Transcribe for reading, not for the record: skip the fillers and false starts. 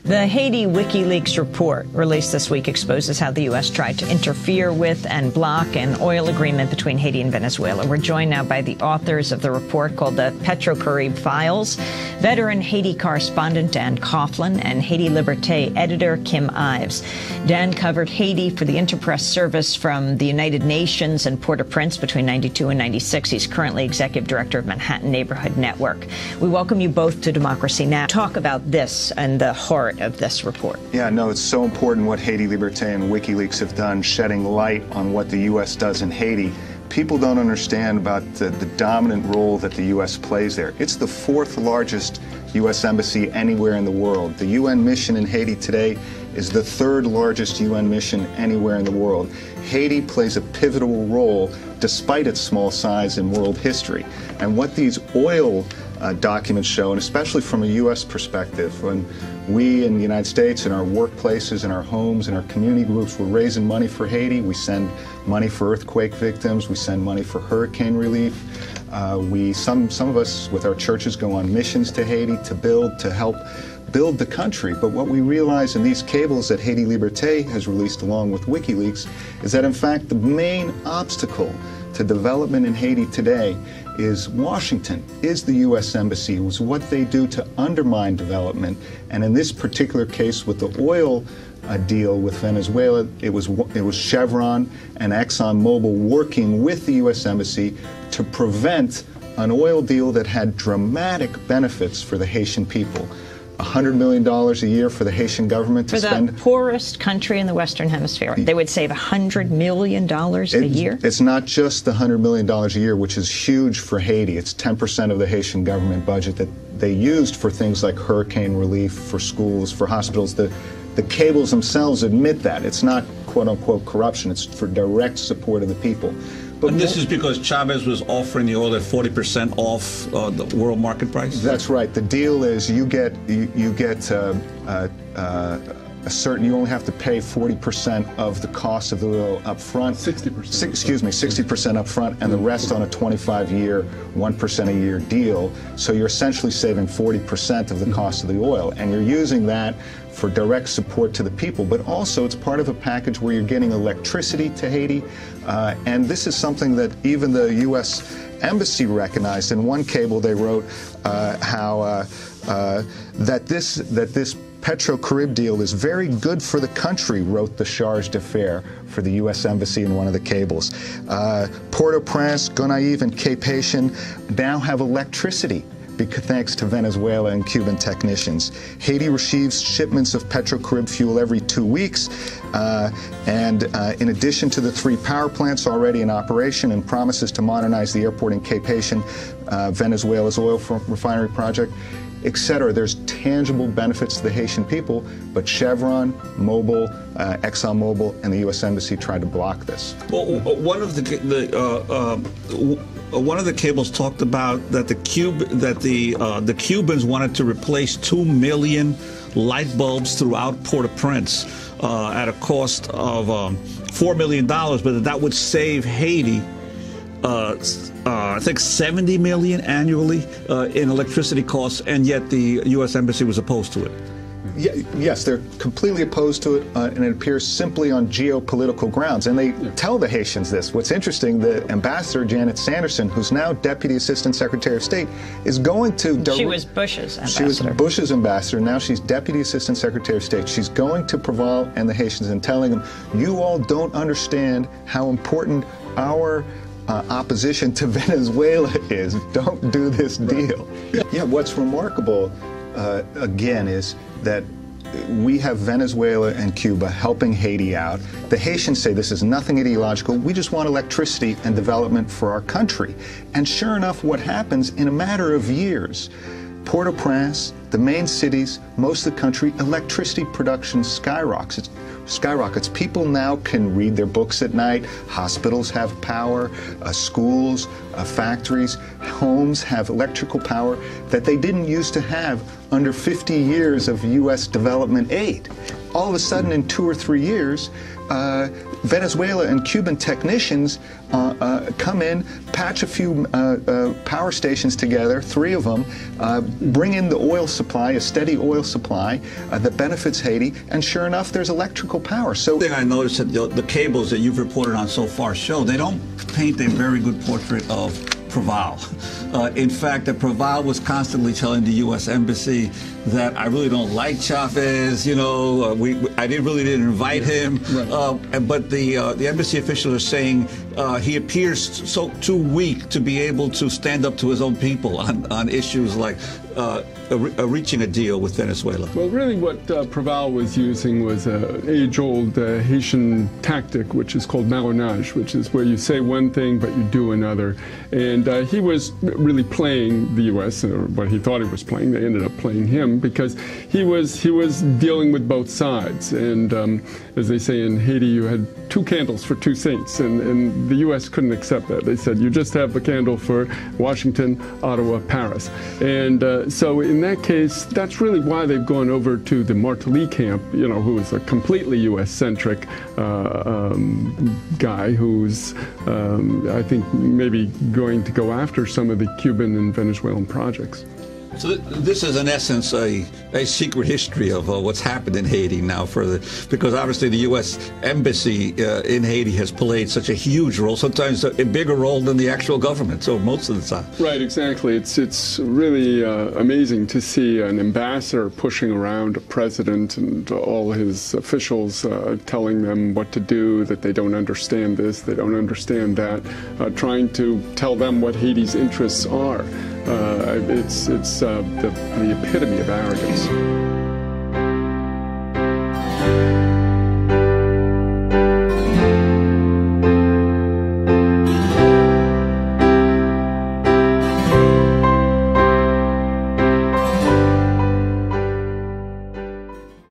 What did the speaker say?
The Haiti WikiLeaks report released this week exposes how the U.S. tried to interfere with and block an oil agreement between Haiti and Venezuela. We're joined now by the authors of the report called the Petrocaribe Files, veteran Haiti correspondent Dan Coughlin and Haiti Liberté editor Kim Ives. Dan covered Haiti for the Interpress service from the United Nations and Port-au-Prince between 92 and 96. He's currently executive director of Manhattan Neighborhood Network. We welcome you both to Democracy Now! Talk about this and the heart of this report. Yeah, no, it's so important what Haiti Liberté and WikiLeaks have done, shedding light on what the U.S. does in Haiti. People don't understand about the dominant role that the U.S. plays there. It's the fourth largest U.S. embassy anywhere in the world. The UN mission in Haiti today is the third largest UN mission anywhere in the world. Haiti plays a pivotal role despite its small size in world history. And what these oil documents show, and especially from a U.S. perspective, when we in the United States, in our workplaces, in our homes, in our community groups, we're raising money for Haiti. We send money for earthquake victims. We send money for hurricane relief. Some of us with our churches go on missions to Haiti to help build the country. But what we realize in these cables that Haiti Liberté has released along with WikiLeaks is that in fact the main obstacle to development in Haiti today is Washington, is the U.S. Embassy. It was what they do to undermine development. And in this particular case with the oil deal with Venezuela, it was Chevron and ExxonMobil working with the U.S. Embassy to prevent an oil deal that had dramatic benefits for the Haitian people. $100 million a year for the Haitian government to spend. For the poorest country in the Western Hemisphere, they would save $100 million a year? It's not just the $100 million a year, which is huge for Haiti. It's 10% of the Haitian government budget that they used for things like hurricane relief, for schools, for hospitals. The cables themselves admit that. It's not quote-unquote corruption. It's for direct support of the people. But and this is because Chavez was offering the oil at 40% off the world market price? That's right. The deal is you get a certain, you only have to pay 40% of the cost of the oil up front. 60%. Excuse me, 60% up front, and the rest on a 25-year, 1% a year deal. So you're essentially saving 40% of the cost of the oil, and you're using that for direct support to the people, but also it's part of a package where you're getting electricity to Haiti, and this is something that even the U.S. Embassy recognized. In one cable they wrote that this Petrocaribe deal is very good for the country, wrote the charge d'affaires for the U.S. Embassy in one of the cables. Port-au-Prince, Gonaïves, and Cape Haitian now have electricity thanks to Venezuela and Cuban technicians. Haiti receives shipments of Petrocaribe fuel every 2 weeks, and in addition to the 3 power plants already in operation and promises to modernize the airport in Cape Haitian, Venezuela's oil refinery project, etc. There's tangible benefits to the Haitian people, but Chevron, Mobil, ExxonMobil, and the U.S. Embassy tried to block this. Well, one of the cables talked about that the Cubans wanted to replace 2 million light bulbs throughout Port-au-Prince at a cost of $4 million, but that would save Haiti I think $70 million annually in electricity costs, and yet the U.S. Embassy was opposed to it. Yeah, yes, they're completely opposed to it, and it appears simply on geopolitical grounds. And they tell the Haitians this. What's interesting, the ambassador, Janet Sanderson, who's now Deputy Assistant Secretary of State, is going to... She was Bush's ambassador. She was Bush's ambassador. Now she's Deputy Assistant Secretary of State. She's going to Preval and the Haitians and telling them, you all don't understand how important our opposition to Venezuela is. Don't do this deal. Yeah, what's remarkable, again, is that we have Venezuela and Cuba helping Haiti out. The Haitians say this is nothing ideological. We just want electricity and development for our country. And sure enough, what happens in a matter of years, Port-au-Prince, the main cities, most of the country, electricity production skyrockets. People now can read their books at night. Hospitals have power. Schools, factories, homes have electrical power that they didn't used to have under 50 years of U.S. development aid. all of a sudden in 2 or 3 years, Venezuela and Cuban technicians come in, patch a few power stations together, 3 of them, bring in the oil supply, a steady oil supply that benefits Haiti, and sure enough, there's electrical power. So, one thing I noticed that the cables that you've reported on so far show they don't paint a very good portrait of Preval. In fact, Preval was constantly telling the U.S. Embassy that I really don't like Chavez. You know, I really didn't invite him. Right. But the embassy officials are saying he appears too weak to be able to stand up to his own people on issues like reaching a deal with Venezuela. Well, really what Preval was using was an age-old Haitian tactic, which is called marronage, which is where you say one thing but you do another. And he was really playing the U.S., or what he thought he was playing. They ended up playing him because he was dealing with both sides. And as they say in Haiti, you had 2 candles for 2 saints, and the U.S. couldn't accept that. They said, you just have the candle for Washington, Ottawa, Paris. And so in that case, that's really why they've gone over to the Martelly camp, you know, who is a completely U.S.-centric guy who's, I think, maybe going to go after some of the Cuban and Venezuelan projects. So this is, in essence, a secret history of what's happened in Haiti now, because obviously the U.S. Embassy in Haiti has played such a huge role, sometimes a bigger role than the actual government, so most of the time. Right, exactly. It's really amazing to see an ambassador pushing around a president and all his officials, telling them what to do, that they don't understand this, they don't understand that, trying to tell them what Haiti's interests are. It's the epitome of arrogance.